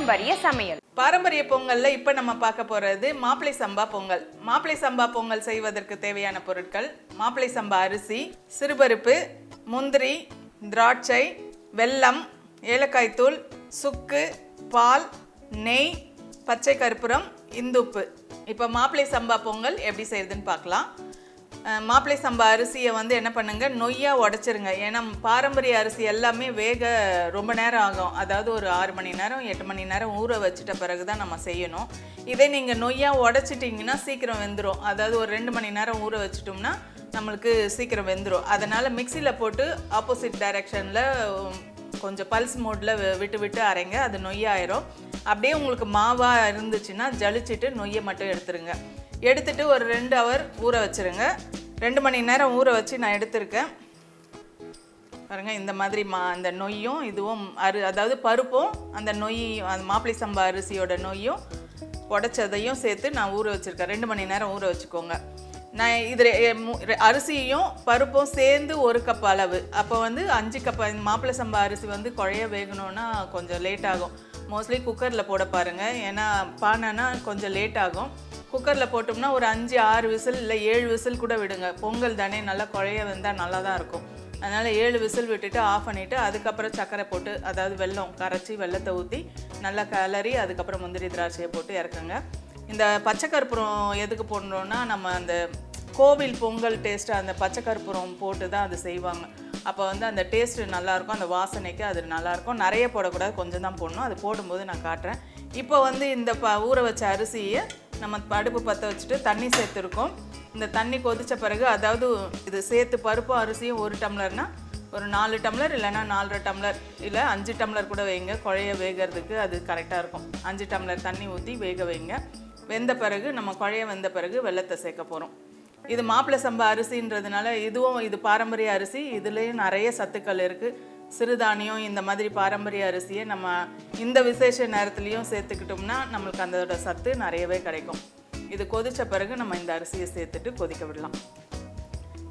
பாரம்பரிய சமையல். பாரம்பரிய பொங்கல்ல இப்போ நம்ம பார்க்க போகிறது மாப்பிள்ளை சம்பா பொங்கல். மாப்பிள்ளை சம்பா பொங்கல் செய்வதற்கு தேவையான பொருட்கள்: மாப்பிள்ளை சம்பா அரிசி, சிறுபருப்பு, முந்திரி, திராட்சை, வெல்லம், ஏலக்காய் தூள், சுக்கு, பால், நெய், பச்சை கற்பூரம், இந்துப்பு. இப்போ மாப்பிள்ளை சம்பா பொங்கல் எப்படி செய்யுதுன்னு பார்க்கலாம். மாப்பிள்ளை சம்பா அரிசியை என்ன பண்ணுங்க, நொய்யாக உடச்சிருங்க. ஏன்னா பாரம்பரிய அரிசி எல்லாமே வேக ரொம்ப நேரம் ஆகும். அதாவது ஒரு 6 மணி நேரம் 8 மணி நேரம் ஊற வச்சிட்ட பிறகு தான் நம்ம செய்யணும். இதே நீங்கள் நொய்யாக உடச்சிட்டிங்கன்னா சீக்கிரம் வெந்துடும். அதாவது ஒரு 2 மணி நேரம் ஊற வச்சிட்டோம்னா நம்மளுக்கு சீக்கிரம் வெந்துடும். அதனால் மிக்சியில் போட்டு ஆப்போசிட் டைரெக்ஷனில் கொஞ்சம் பல்ஸ் மோடில் விட்டு விட்டு அரைங்க. அது நொய்யாயிரும். அப்படியே உங்களுக்கு மாவாக இருந்துச்சுன்னா ஜலிச்சுட்டு நொய்யை மட்டும் எடுத்துருங்க. எடுத்துட்டு ஒரு 2 ஹவர் ஊற வச்சுருங்க. 2 மணி நேரம் ஊற வச்சு நான் எடுத்திருக்கேன் பாருங்கள். இந்த மாதிரி அந்த நொய்யும் இதுவும் அதாவது பருப்பும் அந்த நொய்யும் அந்த மாப்பிள்ளை சம்பா அரிசியோட நொய்யும் உடச்சதையும் சேர்த்து நான் ஊற வச்சுருக்கேன். 2 மணி நேரம் ஊற வச்சுக்கோங்க. நான் இது அரிசியும் பருப்பும் சேர்ந்து 1 கப் அளவு. அப்போ 5 கப். மாப்பிள்ளை சம்பா அரிசி குழைய வேகணும்னா கொஞ்சம் லேட் ஆகும். மோஸ்ட்லி குக்கரில் போட பாருங்கள். ஏன்னா பானைனா கொஞ்சம் லேட் ஆகும். குக்கரில் போட்டோம்னா ஒரு 5-6 விசில் இல்லை 7 விசில் கூட விடுங்க. பொங்கல் தானே, நல்லா குழைய வந்தால் நல்லா தான் இருக்கும். அதனால் 7 விசில் விட்டுட்டு ஆஃப் பண்ணிவிட்டு அதுக்கப்புறம் சர்க்கரை போட்டு, அதாவது வெல்லம் கரைச்சி வெல்லத்தை ஊற்றி நல்லா கிளறி அதுக்கப்புறம் முந்திரி திராட்சையை போட்டு இறக்குங்க. இந்த பச்சை கற்பூரம் எதுக்கு போடணுன்னா, நம்ம அந்த கோவில் பொங்கல் டேஸ்ட்டு அந்த பச்சை கற்பூரம் போட்டு தான் அது செய்வாங்க. அப்போ அந்த டேஸ்ட்டு நல்லாயிருக்கும். அந்த வாசனைக்கு அது நல்லாயிருக்கும். நிறைய போடக்கூடாது, கொஞ்சம் தான் போடணும். அது போடும்போது நான் காட்டுறேன். இப்போ இந்த ஊற வச்ச அரிசியை நம்ம அடுப்பு பற்ற வச்சுட்டு தண்ணி சேர்த்துருக்கோம். இந்த தண்ணி கொதித்த பிறகு, அதாவது இது சேர்த்து பருப்பும் அரிசியும் 1 டம்ளர்னால் ஒரு 4 டம்ளர் இல்லைனா 4.5 டம்ளர் இல்லை 5 டம்ளர் கூட வைங்க. குழைய வேகிறதுக்கு அது கரெக்டாக இருக்கும். 5 டம்ளர் தண்ணி ஊற்றி வேக வைங்க. வெந்த பிறகு நம்ம குழைய வெந்த பிறகு வெல்லத்தை சேர்க்க போகிறோம். இது மாப்பிள்ளை சம்பா அரிசின்றதுனால இது பாரம்பரிய அரிசி. இதுலேயும் நிறைய சத்துக்கள் இருக்குது. சிறுதானியம் இந்த மாதிரி பாரம்பரிய அரிசியை நம்ம இந்த விசேஷ நேரத்துலையும் சேர்த்துக்கிட்டோம்னா நம்மளுக்கு அதோட சத்து நிறையவே கிடைக்கும். இது கொதித்த பிறகு நம்ம இந்த அரிசியை சேர்த்துட்டு கொதிக்க விடலாம்.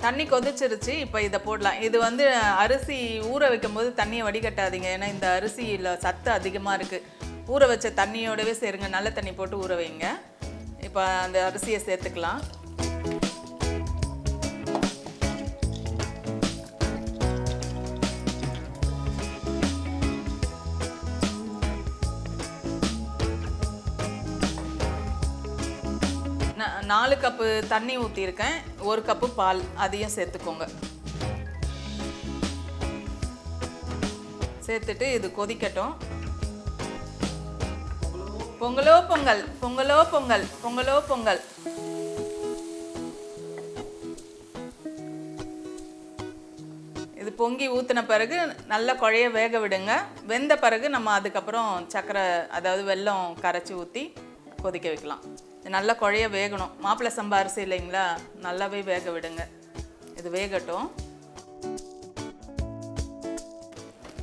தண்ணி கொதிச்சிருச்சு. இப்போ இதை போடலாம். இது அரிசி ஊற வைக்கும்போது தண்ணியை வடிகட்டாதீங்க. ஏன்னா இந்த அரிசியில் சத்து அதிகமாக இருக்குது. ஊற வச்ச தண்ணியோடவே சேருங்க. நல்ல தண்ணி போட்டு ஊற வைங்க. இப்போ அந்த அரிசியை சேர்த்துக்கலாம். நான் 4 கப்பு தண்ணி ஊற்றிருக்கேன். 1 கப்பு பால், அதையும் சேர்த்துக்கோங்க. சேர்த்துட்டு இது கொதிக்கட்டும். பொங்கலோ பொங்கல், பொங்கலோ பொங்கல், பொங்கலோ பொங்கல். இது பொங்கி ஊற்றின பிறகு நல்லா குழைய வேக விடுங்க. வெந்த பிறகு நம்ம அதுக்கப்புறம் சர்க்கரை, அதாவது வெல்லம் கரைச்சி ஊற்றி கொதிக்க வைக்கலாம். இது நல்லா குழைய வேகணும். மாப்பிள்ளை சம்பா அரிசி இல்லைங்களா, நல்லாவே வேக விடுங்க. இது வேகட்டும்.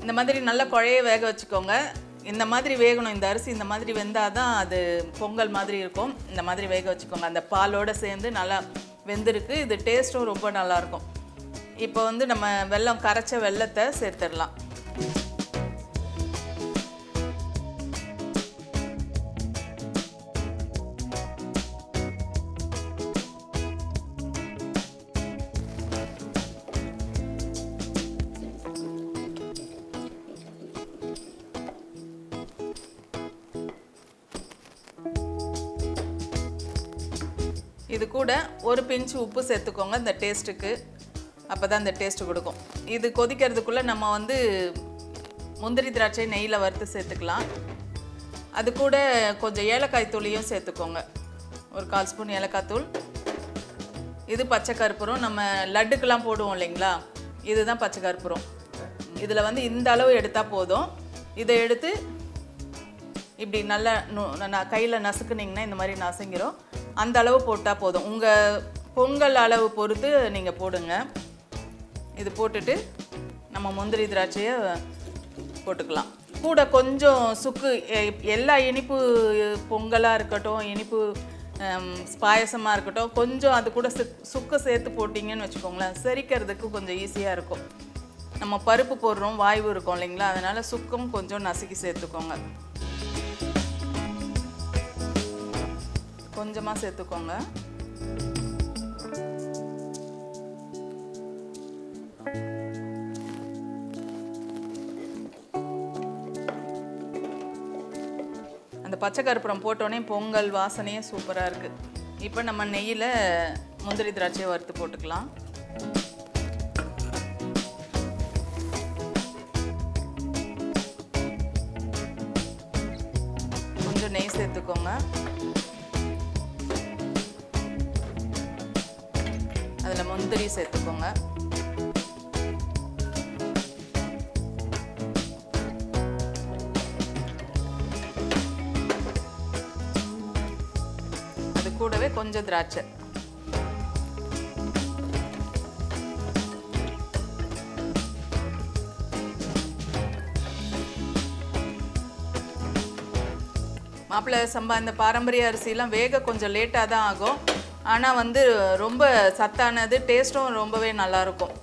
இந்த மாதிரி நல்லா குழைய வேக வச்சுக்கோங்க. இந்த மாதிரி வேகணும். இந்த அரிசி இந்த மாதிரி வெந்தால் தான் அது பொங்கல் மாதிரி இருக்கும். இந்த மாதிரி வேக வச்சுக்கோங்க. அந்த பாலோடு சேர்ந்து நல்லா வெந்திருக்கு. இது டேஸ்ட்டும் ரொம்ப நல்லாயிருக்கும். இப்போ நம்ம கரைச்ச வெல்லத்தை சேர்த்துடலாம். இது கூட ஒரு பிஞ்சு உப்பு சேர்த்துக்கோங்க இந்த டேஸ்ட்டுக்கு. அப்போ தான் இந்த டேஸ்ட்டு கொடுக்கும். இது கொதிக்கிறதுக்குள்ளே நம்ம முந்திரி திராட்சை நெய்யில் வறுத்து சேர்த்துக்கலாம். அது கூட கொஞ்சம் ஏலக்காய் தூளையும் சேர்த்துக்கோங்க. ஒரு 1/4 ஸ்பூன் ஏலக்காய் தூள். இது பச்சை கற்பூரம். நம்ம லட்டுக்கெலாம் போடுவோம் இல்லைங்களா, இதுதான் பச்சை கற்பூரம். இதில் இந்த அளவு எடுத்தால் போதும். இதை எடுத்து இப்படி நல்லா கையில் நசுக்குனிங்கன்னா இந்த மாதிரி நசுங்கிரும். அந்த அளவு போட்டால் போதும். உங்கள் பொங்கல் அளவு பொறுத்து நீங்கள் போடுங்க. இது போட்டுட்டு நம்ம முந்திரி திராட்சையை போட்டுக்கலாம். கூட கொஞ்சம் சுக்கு, எல்லா இனிப்பு பொங்கலாக இருக்கட்டும், இனிப்பு பாயசமாக இருக்கட்டும், கொஞ்சம் அது கூட சுக்கு சேர்த்து போட்டிங்கன்னு வச்சுக்கோங்களேன், செரிக்கிறதுக்கு கொஞ்சம் ஈஸியாக இருக்கும். நம்ம பருப்பு போடுறோம், வாய்வு இருக்கும் இல்லைங்களா, அதனால் சுக்கும் கொஞ்சம் நசுக்கி சேர்த்துக்கோங்க. கொஞ்சமாக சேர்த்துக்கோங்க. அந்த பச்சை கற்பூரம் போட்டோடனே பொங்கல் வாசனையே சூப்பராக இருக்குது. இப்போ நம்ம நெய்யில் முந்திரி திராட்சையை வறுத்து போட்டுக்கலாம். கொஞ்சம் நெய் சேர்த்துக்கோங்க. அதில் முந்திரி சேர்த்துக்கோங்க. அது கூடவே கொஞ்சம் திராட்சை. மாப்பிள்ளை சம்பா இந்த பாரம்பரிய அரிசிலாம் வேக கொஞ்சம் லேட்டாக தான் ஆகும். ஆனால் வந்து ரொம்ப சத்தானது, டேஸ்ட்டும் ரொம்பவே நல்லாயிருக்கும்.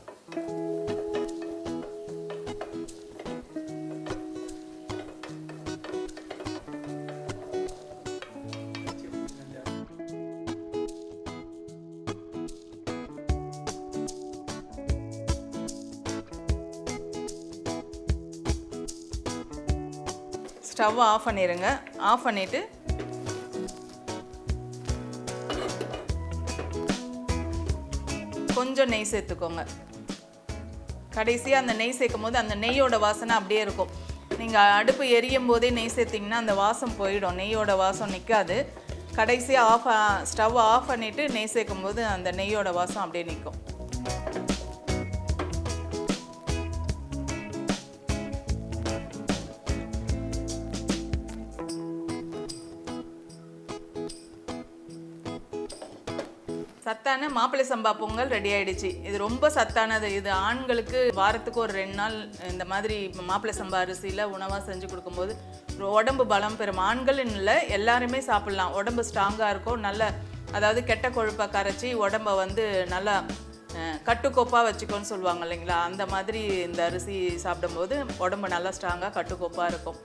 ஸ்டவ் ஆஃப் பண்ணிடுங்க. ஆஃப் பண்ணிவிட்டு கொஞ்சம் நெய் சேர்த்துக்கோங்க. கடைசியாக அந்த நெய் சேர்க்கும் போது அந்த நெய்யோட வாசனை அப்படியே இருக்கும். நீங்கள் அடுப்பு எரியும் போதே நெய் சேர்த்திங்கன்னா அந்த வாசம் போயிடும், நெய்யோட வாசம் நிற்காது. கடைசியாக ஸ்டவ் ஆஃப் பண்ணிவிட்டு நெய் சேர்க்கும் போது அந்த நெய்யோட வாசம் அப்படியே நிற்கும். சத்தான மாப்பிள்ளை சம்பா பொங்கல் ரெடி ஆயிடுச்சு. இது ரொம்ப சத்தானது. இது ஆண்களுக்கு வாரத்துக்கு ஒரு 2 நாள் இந்த மாதிரி மாப்பிள்ளை சம்பா அரிசியில் உணவாக செஞ்சு கொடுக்கும்போது உடம்பு பலம் பெறும். ஆண்கள்னு இல்லை, எல்லாருமே சாப்பிட்லாம். உடம்பு ஸ்ட்ராங்காக இருக்கும். நல்ல அதாவது கெட்ட கொழுப்பை கரைச்சி உடம்பை வந்து நல்லா கட்டுக்கோப்பாக வச்சுக்கோன்னு சொல்லுவாங்க இல்லைங்களா, அந்த மாதிரி இந்த அரிசி சாப்பிடும்போது உடம்பு நல்லா ஸ்ட்ராங்காக கட்டுக்கோப்பாக இருக்கும்.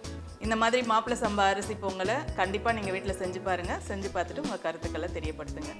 இந்த மாதிரி மாப்பிள்ளை சம்பா அரிசி பொங்கலை கண்டிப்பாக நீங்கள் வீட்டில் செஞ்சு பாருங்கள். செஞ்சு பார்த்துட்டு உங்கள் கருத்துக்களை தெரியப்படுத்துங்க.